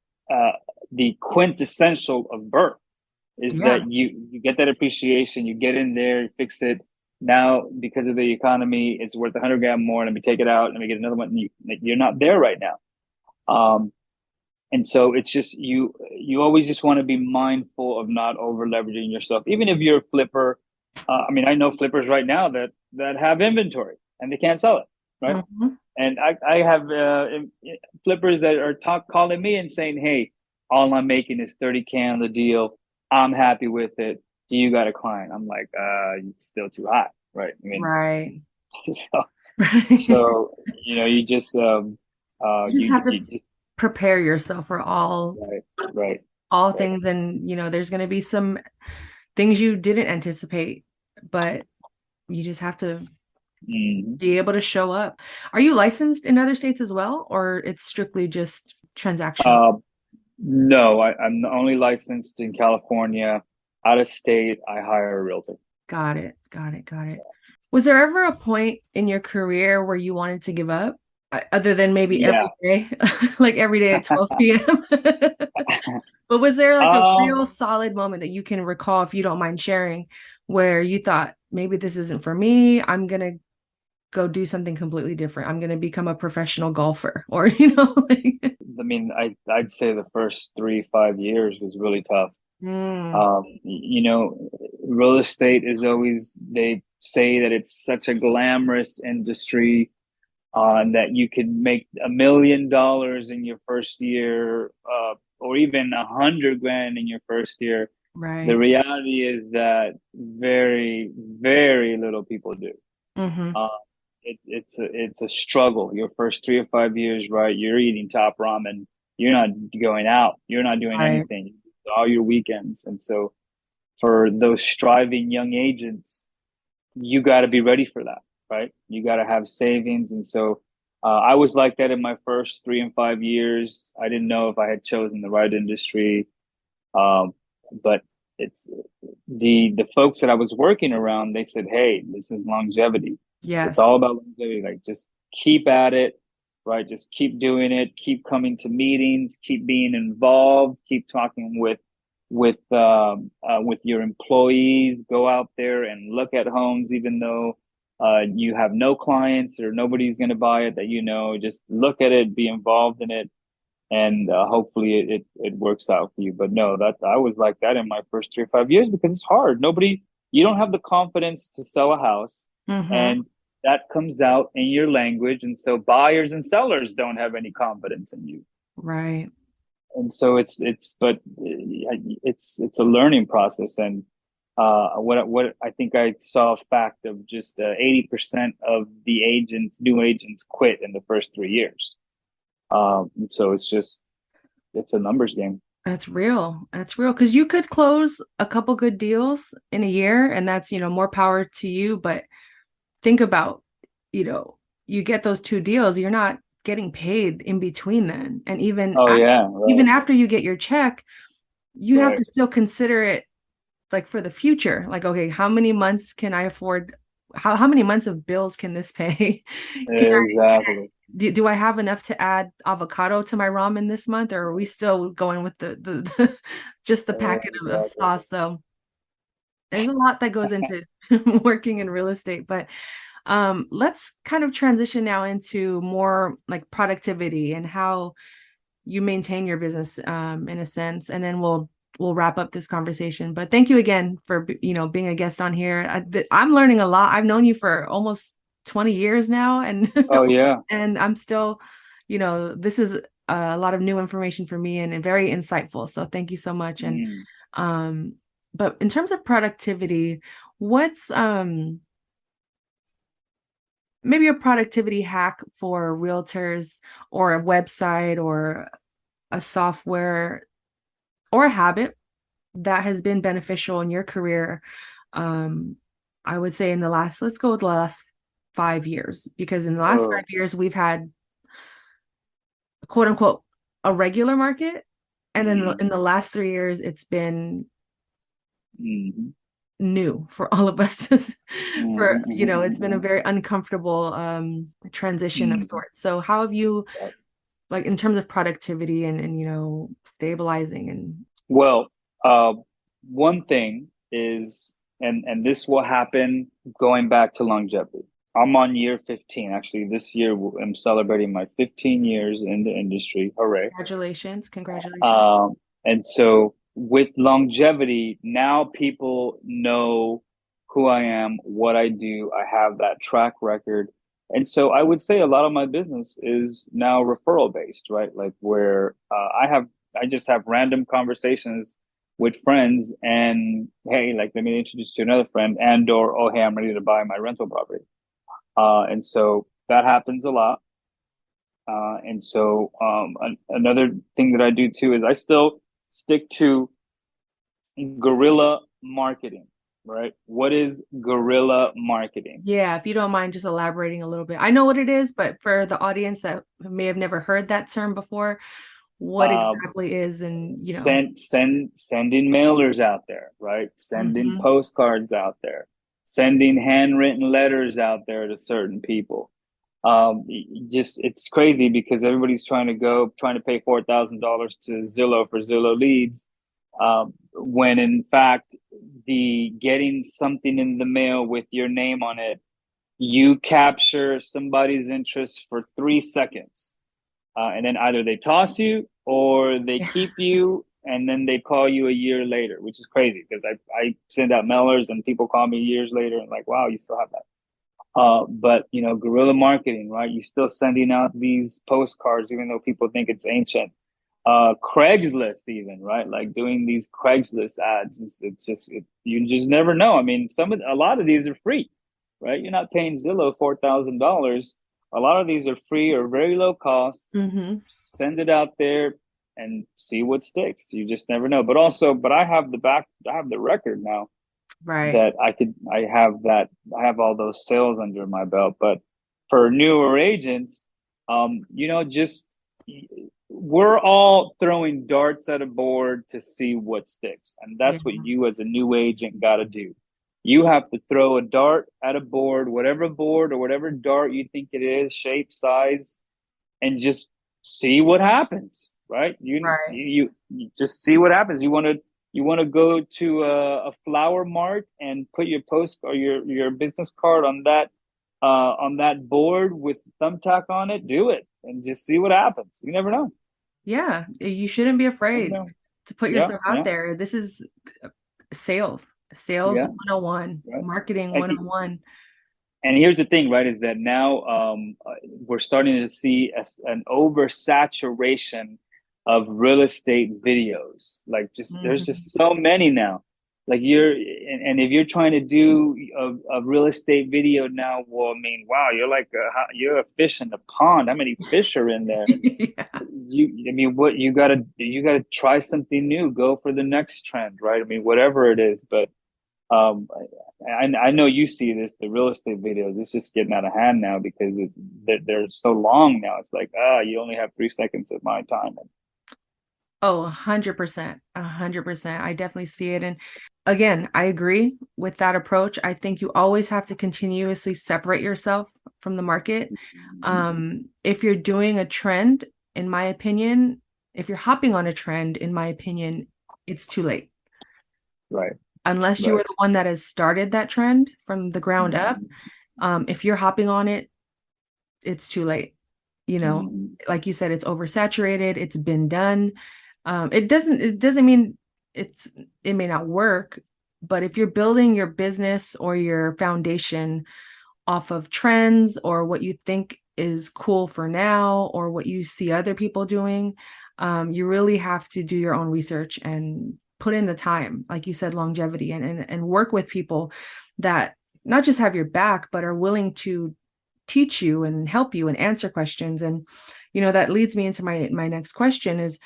quintessential of birth, is Yeah. that you get that appreciation, you get in there, fix it. Now because of the economy, it's worth 100 grand more. Let me take it out. Let me get another one. You're not there right now. And so it's just you always just want to be mindful of not over leveraging yourself, even if you're a flipper. I mean, I know flippers right now that have inventory and they can't sell it, right? Mm-hmm. And I have flippers that are calling me and saying, hey, all I'm making is 30K on the deal. I'm happy with it. Do you got a client? I'm like, it's still too high, right? I mean, Right. so Right. you just You just you have to you just prepare yourself for all right, right, all right. things, and there's going to be some things you didn't anticipate, but you just have to Mhm. be able to show up. Are you licensed in other states as well, or it's strictly just transactional? Uh, no, I'm only licensed in California. Out of state, I hire a realtor. Got it. Got it. Got it. Was there ever a point in your career where you wanted to give up, other than maybe Yeah. every day, like every day at 12 p.m.? But was there like a Um, real solid moment that you can recall, if you don't mind sharing, where you thought, maybe this isn't for me, I'm gonna go do something completely different. I'm gonna become a professional golfer, or like. I mean, I'd say the first 3, 5 years was really tough. Mm, Real estate is always, they say that it's such a glamorous industry, and that you could make $1 million in your first year, or even 100 grand in your first year. The right. reality is that very, very little people do. Mm-hmm. Uh, it's a struggle. Your first 3 or 5 years, right? You're eating top ramen. You're not going out. You're not doing Right. anything. All your weekends. And so for those striving young agents, you got to be ready for that, right? You got to have savings. And so I was like that in my first 3 and 5 years. I didn't know if I had chosen the right industry. Um, but it's the folks that I was working around, they said, hey, this is longevity. It's all Yes. about longevity. Like just keep at it, right? Just keep doing it, keep coming to meetings, keep being involved, keep talking with your employees. Go out there and look at homes, even though you have no clients or nobody's going to buy it. That just look at it, be involved in it, and hopefully it works out for you. But no, that I was like that in my first 3 or 5 years because it's hard. You don't have the confidence to sell a house, Mm-hmm. and that comes out in your language, and so buyers and sellers don't have any confidence in you. Right. And so it's a learning process. And what I think I saw a fact of just 80% of the new agents quit in the first 3 years. And so it's a numbers game. That's real. That's real. Because you could close a couple good deals in a year, and that's, more power to you. But think about, you know, you get those two deals, you're not getting paid in between then. And Oh yeah, even right, after you get your check, you have to right. still consider it like for the future. Like, okay, how many months can I afford? How many months of bills can this pay? Can Exactly. do I have enough to add avocado to my ramen this month, or are we still going with the just the packet of Exactly. sauce? So there's a lot that goes into working in real estate, but let's kind of transition now into more like productivity and how you maintain your business in a sense, and then we'll wrap up this conversation. But thank you again for being a guest on here. I'm learning a lot. I've known you for almost 20 years now, and Oh yeah. and I'm still, this is a lot of new information for me and very insightful. So thank you so much. And Mm. um, but in terms of productivity, what's maybe a productivity hack for realtors, or a website, or a software, or a habit that has been beneficial in your career? um I would say in the last, let's go with the last 5 years, because in the last five Oh. years we've had, quote unquote, a regular market, and then Mm-hmm. in the last 3 years it's been Mm-hmm. new for all of us. For, Mm-hmm. it's been a Mm-hmm. very uncomfortable transition of Mm-hmm. sorts. So how have you, Yep. like, in terms of productivity and stabilizing and Well, one thing is, and this will happen going back to longevity. I'm on year 15. Actually, this year I'm celebrating my 15 years in the industry. Hooray. congratulations. Um, and so with longevity, now people know who I am, what I do. I have that track record. And so I would say a lot of my business is now referral based, right? Like where I just have random conversations with friends and hey, like let me introduce you to another friend and/or oh hey, I'm ready to buy my rental property. And so that happens a lot. And so another thing that I do too is I still stick to guerrilla marketing, right? What is guerrilla marketing? Yeah, if you don't mind just elaborating a little bit. I know what it is, but for the audience that may have never heard that term before, what Um, exactly is, and sending mailers out there, right? Sending Mhm. postcards out there, sending handwritten letters out there to certain people. Just it's crazy because everybody's trying to pay $4,000 to Zillow for Zillow leads, when in fact the getting something in the mail with your name on it, you capture somebody's interest for 3 seconds, and then either they toss you or they Yeah. keep you, and then they call you a year later, which is crazy because I send out mailers and people call me years later and like, wow, you still have that. But guerrilla marketing, right? You're still sending out these postcards, even though people think it's ancient. Craigslist, even, right? Like doing these Craigslist ads. You just never know. I mean, a lot of these are free, right? You're not paying Zillow $4,000. A lot of these are free or very low cost. Hmm. Send it out there and see what sticks. You just never know. But I have the record now Right. that I have all those sales under my belt. But for newer agents, just we're all throwing darts at a board to see what sticks. And Yeah. that's what you as a new agent got to do. You have to throw a dart at a board or whatever dart you think it is, shape, size, and just see what happens, right? Right. You just see what happens. You want to go to a flower mart and put your post or your business card on that board with thumbtack on it. Do it and just see what happens. You never know. Yeah, you shouldn't be Never afraid know. to put Yeah, yourself out yeah, there. This is sales yeah. 101, Right. marketing And 101. and here's the thing, right? Is that now we're starting to see an oversaturation of real estate videos. Like, just there's Mhm. just so many now. like and if you're trying to do a real estate video now, well, I mean, wow, you're a fish in the pond. How many fish are in there? Yeah. I mean, what you gotta try something new. Go for the next trend, right? I mean, whatever it is. But um, I know you see this, the real estate videos. It's just getting out of hand now because they're so long now. It's like, you only have 3 seconds of my time. Oh, 100%. 100%. I definitely see it. And again, I agree with that approach. I think you always have to continuously separate yourself from the market. If you're doing a trend, in my opinion, if you're hopping on a trend, in my opinion, it's too late. Right, Unless you are right. the one that has started that trend from the ground up. Mhm. If you're hopping on it, it's too late. You know, Mhm. like you said, it's oversaturated, it's been done. It doesn't mean it's it may not work, but if you're building your business or your foundation off of trends or what you think is cool for now or what you see other people doing, you really have to do your own research and put in the time, like you said, longevity, and work with people that not just have your back, but are willing to teach you and help you and answer questions. And that leads me into my next question is,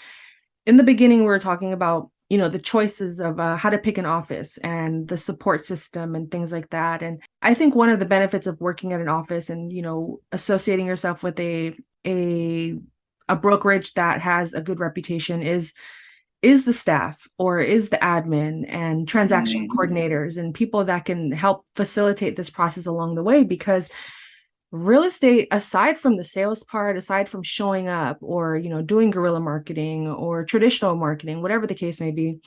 in the beginning we were talking about the choices of how to pick an office and the support system and things like that. And I think one of the benefits of working at an office and associating yourself with a a brokerage that has a good reputation is the staff or is the admin and transaction Mhm. coordinators and people that can help facilitate this process along the way. Because real estate, aside from the sales part, aside from showing up or doing guerrilla marketing or traditional marketing, whatever the case may be,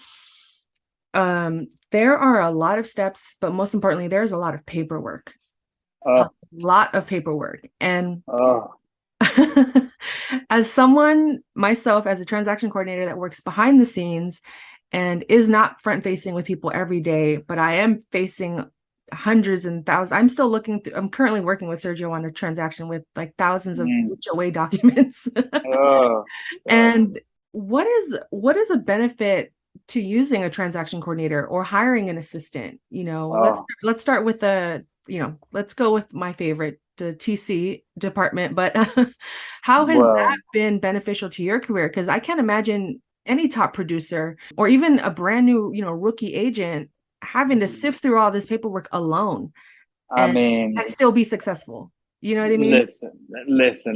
there are a lot of steps, but most importantly, there's a lot of paperwork. A Oh, lot of paperwork. And oh, as someone myself, as a transaction coordinator that works behind the scenes and is not front facing with people every day, but I am facing hundreds and thousands. I'm currently working with Sergio on a transaction with like thousands of mm, HOA documents. oh, God. And what is a benefit to using a transaction coordinator or hiring an assistant? Let's Oh, let's start with let's go with my favorite, the TC department. But how has that well, been beneficial to your career? Because I can't imagine any top producer or even a brand new, rookie agent having to sift through all this paperwork alone I and mean, still be successful. You know what I mean? listen,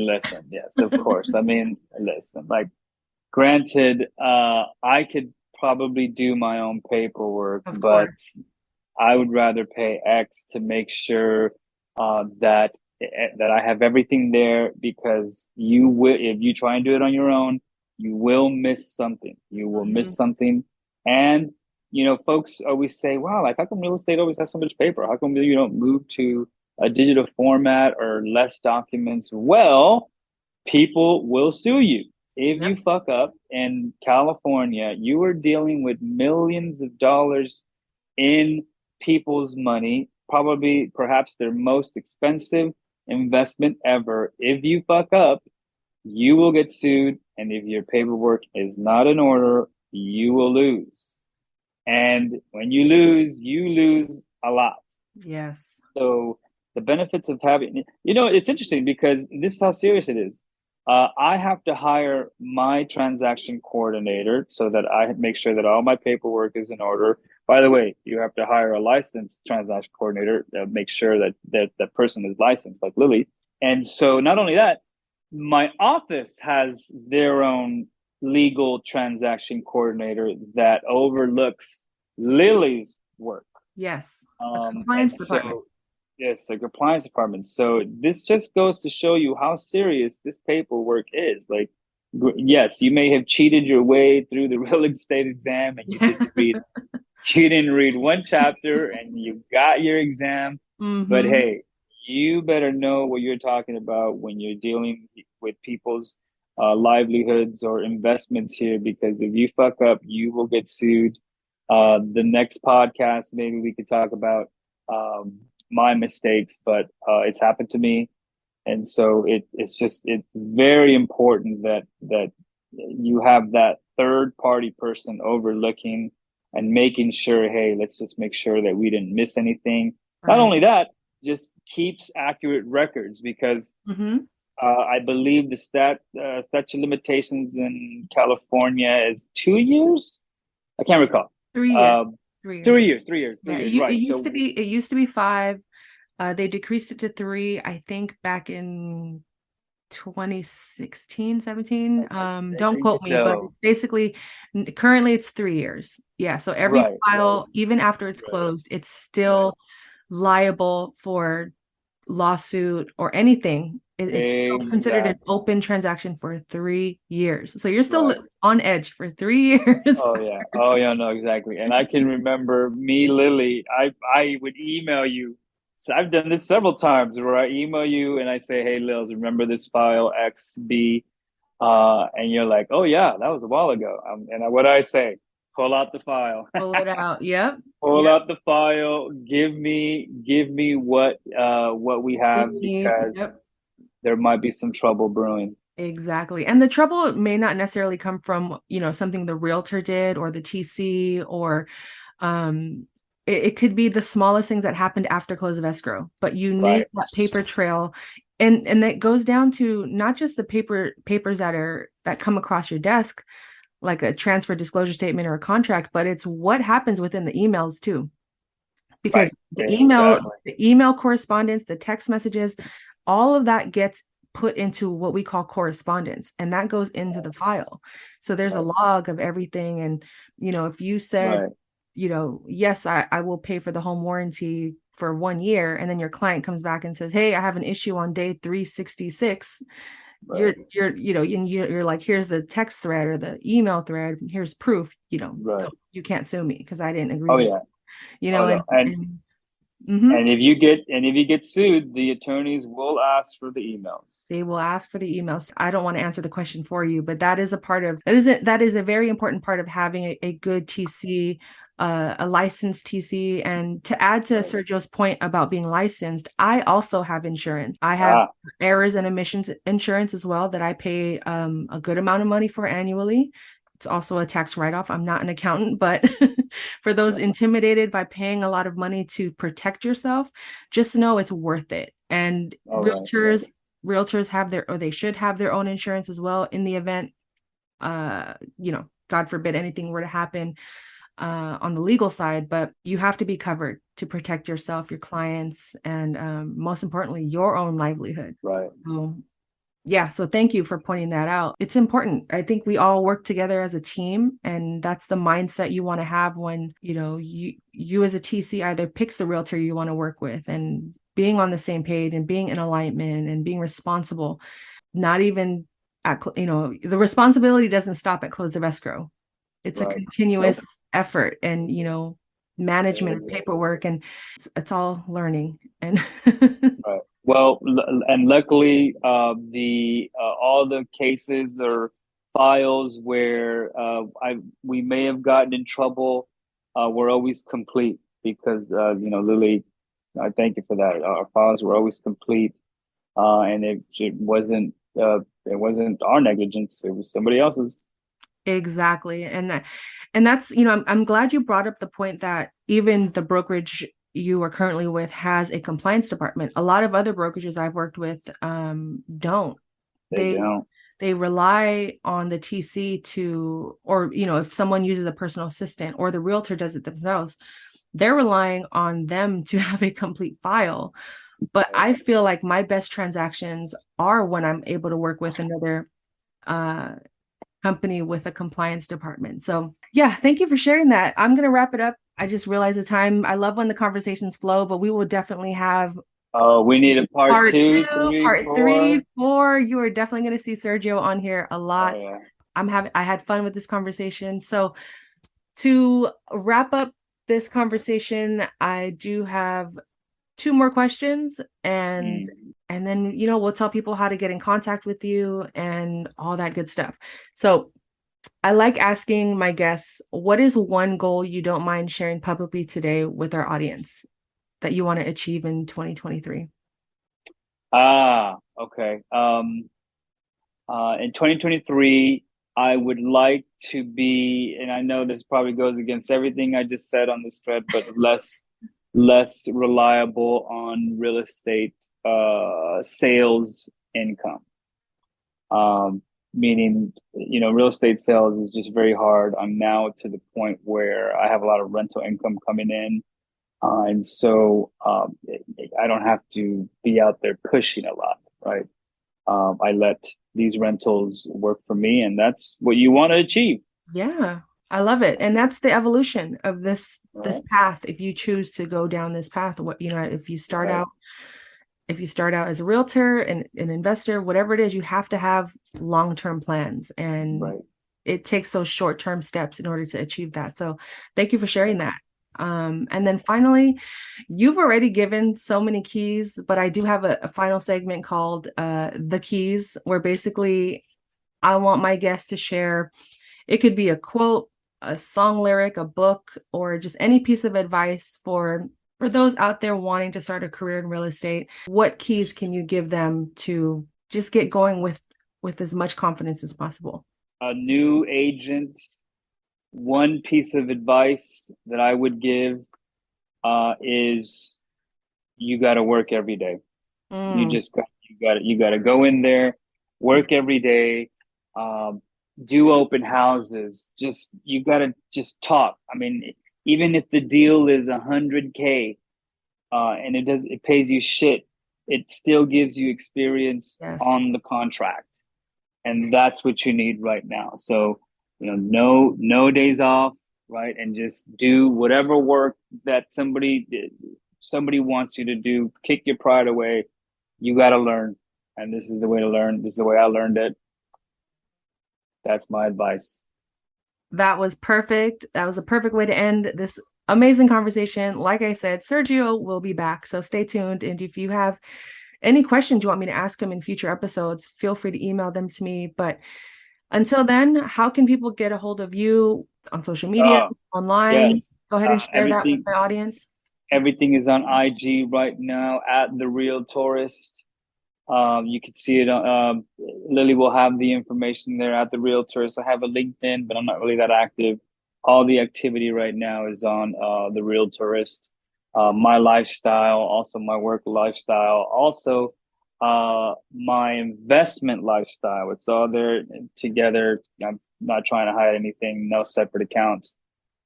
listen. Yes, of course. I mean, listen, like, granted, I could probably do my own paperwork, Of but course. I would rather pay X to make sure that I have everything there, because you will, if you try and do it on your own, you will miss something. You will miss Mhm. something. And folks always say, "Wow, like, how come real estate always has so much paper? How come you don't move to a digital format or less documents?" Well, people will sue you. If you Yep. fuck up in California, you are dealing with millions of dollars in people's money, probably perhaps their most expensive investment ever. If you fuck up, you will get sued. And if your paperwork is not in order, you will lose. And when you lose a lot. Yes. So the benefits of having, it's interesting because this is how serious it is. I have to hire my transaction coordinator so that I make sure that all my paperwork is in order. By the way, you have to hire a licensed transaction coordinator to make sure that person is licensed, like Lilly. And so not only that, my office has their own legal transaction coordinator that overlooks Lily's work. Yes. A And compliance department. so, yes, the compliance department. So this just goes to show you how serious this paperwork is. Like, yes, you may have cheated your way through the real estate exam, and Yeah. you didn't read one chapter, and you got your exam. But Mm-hmm. hey, you better know what you're talking about when you're dealing with people's livelihoods or investments here, because if you fuck up, you will get sued. The next podcast, maybe we could talk about my mistakes, but it's happened to me, and so it's very important that you have that third party person overlooking and making sure, hey, let's just make sure that we didn't miss anything. Not Right. only that, just keeps accurate records because Mm-hmm. I believe the statute of limitations in California is 2 years. I can't recall. 3 years. Um, 3 years. 3 years, 3 years, three Yeah, years. it Right. used to So be it used to be 5. They decreased it to 3, I think back in 2016, 17. I Don't think quote me, but so. it's basically currently it's 3 years. Yeah, so every Right. Right. file, even after it's Right. closed, it's Right. still liable for lawsuit or anything. It's still considered an Exactly. open transaction for 3 years. So you're still Right. on edge for 3 years. Oh yeah. Oh yeah. No, exactly. And I can remember me, Lily. I would email you. So I've done this several times where I email you and I say, "Hey, Lils, remember this file X B?" And you're like, "Oh yeah, that was a while ago." And what I say, pull out the file. Pull it out. Yep. Pull Yep. out the file. Give me what we Give have me, because yep. there might be some trouble brewing. Exactly. And the trouble may not necessarily come from, something the realtor did or the TC or um it could be the smallest things that happened after close of escrow, but you need Right. that paper trail. And that goes down to not just the papers that come across your desk, like a transfer disclosure statement or a contract, but it's what happens within the emails too. Right. Because Exactly. the email correspondence, the text messages, all of that gets put into what we call correspondence, and that goes into the file. So there's a Right. log of everything. And, if you said, Right. yes, I will pay for the home warranty for 1 year, and then your client comes back and says, hey, I have an issue on day 366. Right. You're like, here's the text thread or the email thread, here's proof, Right. no, you can't sue me because I didn't agree Oh to, yeah. Oh no. and mhm, And if you get sued, the attorneys will ask for the emails. they will ask for the emails. I don't want to answer the question for you, but that is a part of that is a very important part of having a good TC, a licensed TC. And to add to Right. Sergio's point about being licensed, I also have insurance. I have Ah. errors and omissions insurance as well that I pay a good amount of money for annually. It's also a tax write-off. I'm not an accountant, but for those Right. intimidated by paying a lot of money to protect yourself, just know it's worth it. And All right. realtors have their, or they should have their own insurance as well in the event, God forbid anything were to happen on the legal side, but you have to be covered to protect yourself, your clients, and most importantly, your own livelihood. Right. So, yeah, so thank you for pointing that out. It's important. I think we all work together as a team, and that's the mindset you want to have when, you as a TC either picks the realtor you want to work with, and being on the same page and being in alignment and being responsible. Not even the responsibility doesn't stop at close of escrow. It's a Right. Nope. continuous effort, and management of Exactly. paperwork, and it's all learning. And Right. Well, and luckily, the all the cases or files where I we may have gotten in trouble were always complete because Lily, I thank you for that. Our files were always complete, and it wasn't our negligence; it was somebody else's. exactly. And that's, I'm glad you brought up the point that even the brokerage you are currently with has a compliance department. A lot of other brokerages I've worked with don't. They They don't. they rely on the TC to, or if someone uses a personal assistant or the realtor does it themselves, they're relying on them to have a complete file. But I feel like my best transactions are when I'm able to work with another uh company with a compliance department. So yeah, thank you for sharing that. I'm gonna wrap it up. I just realized the time. I love when the conversations flow, but we will definitely have Oh, we need a part part two, two, three, part four. three, four. You are definitely gonna see Sergio on here a Oh lot. yeah. I had fun with this conversation. So to wrap up this conversation, I do have two more questions, and Mm. then we'll tell people how to get in contact with you and all that good stuff. So I like asking my guests, what is one goal you don't mind sharing publicly today with our audience that you want to achieve in 2023? Ah, okay. In 2023, I would like to be, and I know this probably goes against everything I just said on this thread, but less reliable on real estate sales income. Um, Meaning, real estate sales is just very hard. I'm now to the point where I have a lot of rental income coming in. And so I don't have to be out there pushing a lot, right? I let these rentals work for me, and that's what you want to achieve. Yeah, I love it. And that's the evolution of this Right, path. If you choose to go down this path, what right, if you start out as a realtor and an investor, whatever it is, you have to have long-term plans. And right, it takes those short-term steps in order to achieve that. So thank you for sharing right. that. And then finally, you've already given so many keys, but I do have a final segment called The Keys, where basically I want my guests to share. It could be a quote, a song lyric, a book, or just any piece of advice for those out there wanting to start a career in real estate. What keys can you give them to just get going with as much confidence as possible? A new agent, one piece of advice that I would give is you got to work every day. Mm, You got to go in there, yeah. work every day, um, do open houses. Just you got to just talk. I mean, even if the deal is 100K, and it pays you shit, it still gives you experience Yes. on the contract, and that's what you need right now. So no days off, right? And just do whatever work that somebody wants you to do. Kick your pride away. You got to learn, and this is the way to learn. This is the way I learned it. That's my advice. That was perfect. That was a perfect way to end this amazing conversation. Like I said, Sergio will be back. So stay tuned. And if you have any questions you want me to ask him in future episodes, feel free to email them to me. But until then, how can people get a hold of you on social media, uh online? yes. Go ahead and share that with Everything my audience. everything is on IG right now at the Real Tourist. You can see it. Lilly will have the information there at the Realtors. I have a LinkedIn, but I'm not really that active. All the activity right now is on the Realtorist. My lifestyle, also my work lifestyle, also my investment lifestyle. It's all there together. I'm not trying to hide anything. No separate accounts.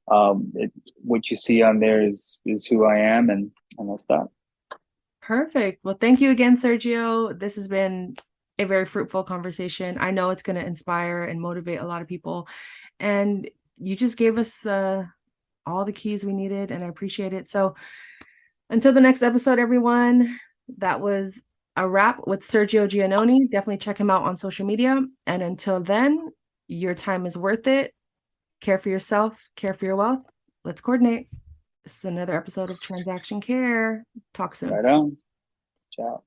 What you see on there is who I am, and that's that. Perfect. Well, thank you again, Sergio. This has been a very fruitful conversation. I know it's going to inspire and motivate a lot of people. And you just gave us all the keys we needed, and I appreciate it. So until the next episode, everyone, that was a wrap with Sergio Giannoni. Definitely check him out on social media. And until then, your time is worth it. Care for yourself, care for your wealth. Let's coordinate. This is another episode of Transaction Care. Talk soon. Right on. Ciao.